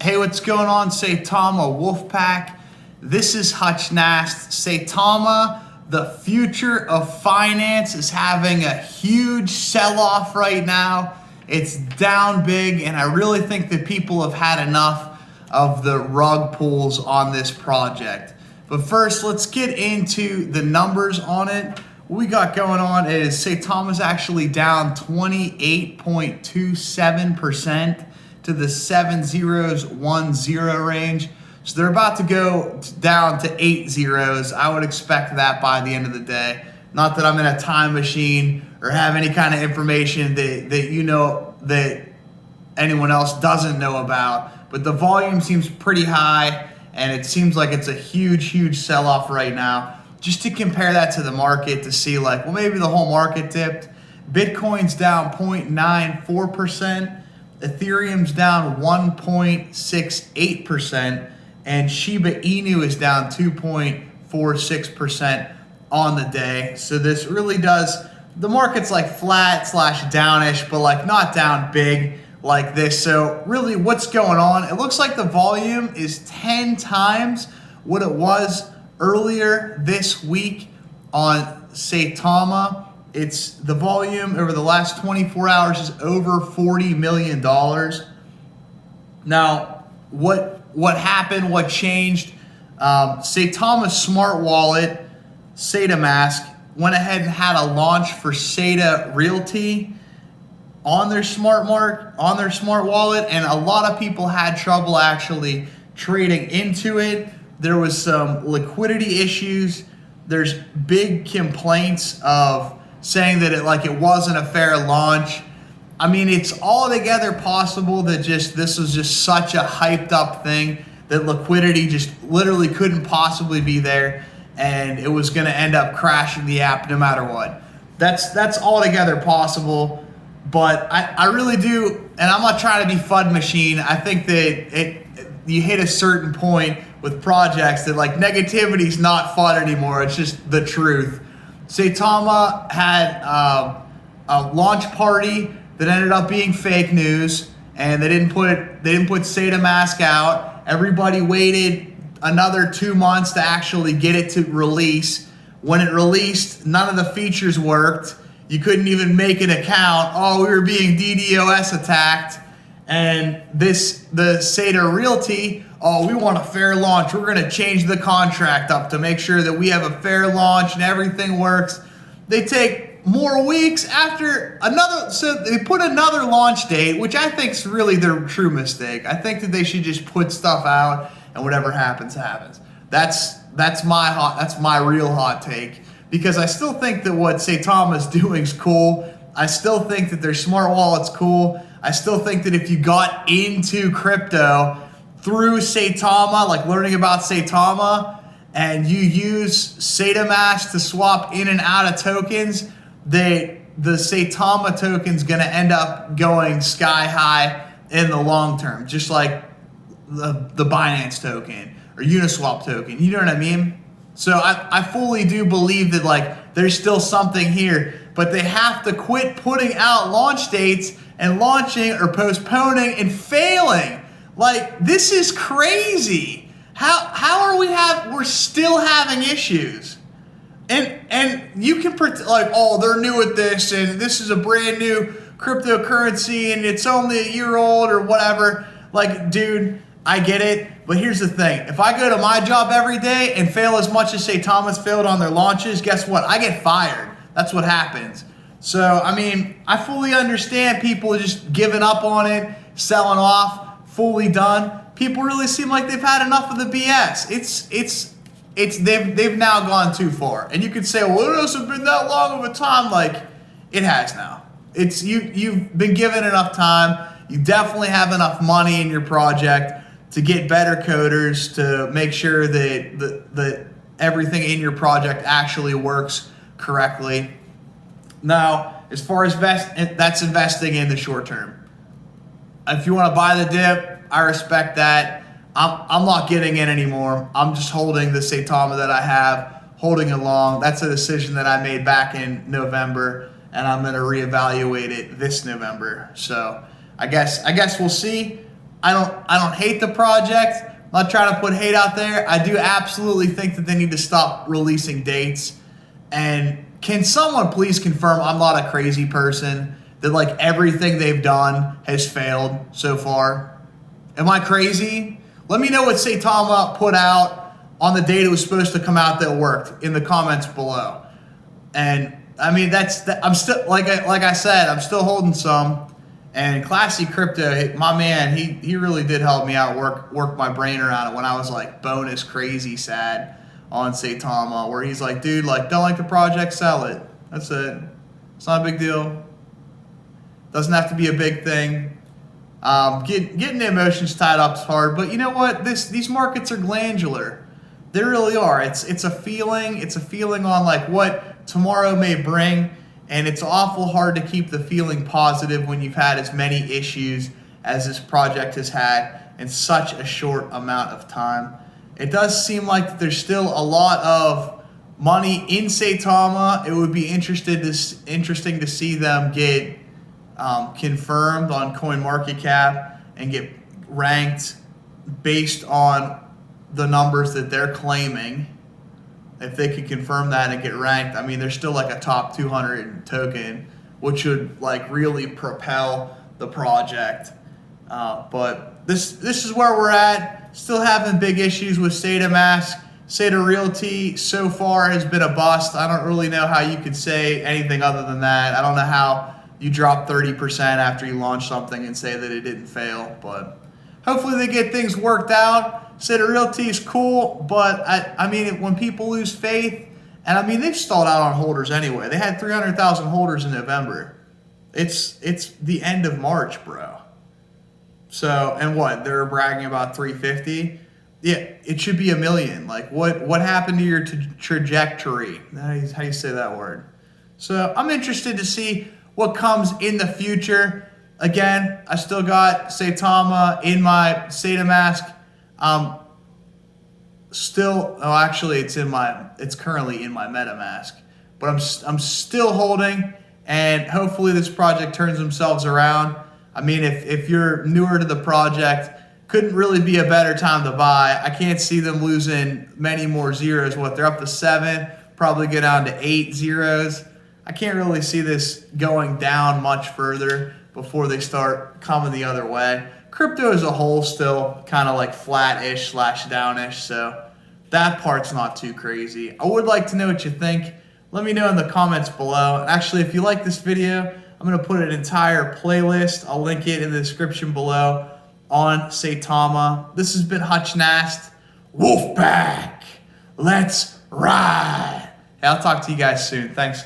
Hey, what's going on, Saitama Wolfpack? This is Hutch Nast. Saitama, the future of finance, is having a huge sell-off right now. It's down big, and I really think that people have had enough of the rug pulls on this project. But first, let's get into the numbers on it. What we got going on is Saitama's actually down 28.27% to the 7010 range. So they're about to go down to 8 zeros. I would expect that by the end of the day. Not that I'm in a time machine or have any kind of information that you know that anyone else doesn't know about. But the volume seems pretty high, and it seems like it's a huge sell-off right now. Just to compare that to the market to see like, well, maybe the whole market dipped. Bitcoin's down 0.94%. Ethereum's down 1.68%, and Shiba Inu is down 2.46% on the day. So this really does, the market's like flat slash downish, but like not down big like this. So really what's going on? It looks like the volume is 10 times what it was earlier this week on Saitama. It's the volume over the last 24 hours is over $40 million. Now, what happened? What changed? Saitama's smart wallet, SAITA Mask, went ahead and had a launch for SAITA Realty on their smart wallet, and a lot of people had trouble actually trading into it. There was some liquidity issues. There's big complaints of saying that it wasn't a fair launch. I mean, it's altogether possible that this was just such a hyped up thing that liquidity just literally couldn't possibly be there, and it was going to end up crashing the app no matter what. That's altogether possible, but I really do, and I'm not trying to be FUD machine. I think that you hit a certain point with projects that like negativity's not FUD anymore. It's just the truth. Saitama had a launch party that ended up being fake news, and they didn't put SAITA Mask out. Everybody waited another 2 months to actually get it to release. When it released, none of the features worked. You couldn't even make an account. Oh, we were being DDoS attacked. And the SAITA Realty, oh, we want a fair launch. We're going to change the contract up to make sure that we have a fair launch and everything works. They take more weeks after another, so they put another launch date, which I think is really their true mistake. I think that they should just put stuff out and whatever happens, happens. That's my real hot take, because I still think that what Saitama's doing is cool. I still think that their smart wallet's cool. I still think that if you got into crypto through Saitama, like learning about Saitama, and you use SAITA Mask to swap in and out of tokens, the Saitama token's gonna end up going sky high in the long term, just like the Binance token or Uniswap token, you know what I mean? So I fully do believe that like there's still something here, but they have to quit putting out launch dates and launching or postponing and failing. Like, this is crazy. How are we're still having issues? And you can pretend like, oh, they're new at this and this is a brand new cryptocurrency and it's only a year old or whatever. Like, dude, I get it, but here's the thing. If I go to my job every day and fail as much as Saitama's failed on their launches, guess what? I get fired. That's what happens. So, I mean, I fully understand people just giving up on it, selling off, fully done. People really seem like they've had enough of the BS. They've now gone too far. And you could say, well, it hasn't been that long of a time. Like, it has now. You've been given enough time. You definitely have enough money in your project to get better coders, to make sure that everything in your project actually works correctly. Now, as far as that's investing in the short term. If you want to buy the dip, I respect that. I'm not getting in anymore. I'm just holding the Saitama that I have, holding along. That's a decision that I made back in November, and I'm going to reevaluate it this November. So I guess we'll see. I don't hate the project. I'm not trying to put hate out there. I do absolutely think that they need to stop releasing dates. And can someone please confirm I'm not a crazy person, that like everything they've done has failed so far? Am I crazy? Let me know what Saitama put out on the date it was supposed to come out that worked in the comments below. And I mean, I'm still, like I said, I'm still holding some. And Classy Crypto, my man, he really did help me out, work my brain around it when I was like bonus crazy sad on Saitama, where he's like, dude, like, don't like the project, sell it. That's it. It's not a big deal. Doesn't have to be a big thing. Getting the emotions tied up is hard, but you know what? These markets are glandular. They really are. It's a feeling. It's a feeling on like what tomorrow may bring, and it's awful hard to keep the feeling positive when you've had as many issues as this project has had in such a short amount of time. It does seem like there's still a lot of money in Saitama. It would be interesting to see them get confirmed on CoinMarketCap and get ranked based on the numbers that they're claiming. If they could confirm that and get ranked, I mean, they're still like a top 200 token, which would like really propel the project. But this is where we're at. Still having big issues with SAITA Mask. SAITA Realty so far has been a bust. I don't really know how you could say anything other than that. I don't know how you drop 30% after you launch something and say that it didn't fail, but hopefully they get things worked out. SAITA Realty is cool, but I mean, when people lose faith, and I mean, they've stalled out on holders anyway. They had 300,000 holders in November. It's the end of March, bro. So, and what, they're bragging about 350? Yeah, it should be 1 million. Like, what happened to your trajectory? How do you say that word? So I'm interested to see what comes in the future. Again, I still got Saitama in my SAITA Mask. It's currently in my MetaMask, but I'm still holding, and hopefully this project turns themselves around. I mean, if you're newer to the project, couldn't really be a better time to buy. I can't see them losing many more zeros. What, they're up to 7, probably go down to 8 zeros. I can't really see this going down much further before they start coming the other way. Crypto as a whole still kind of like flat-ish / downish, so that part's not too crazy. I would like to know what you think. Let me know in the comments below. And actually, if you like this video, I'm going to put an entire playlist. I'll link it in the description below on Saitama. This has been Hutch Nast. Wolfpack, let's ride. Hey, I'll talk to you guys soon. Thanks.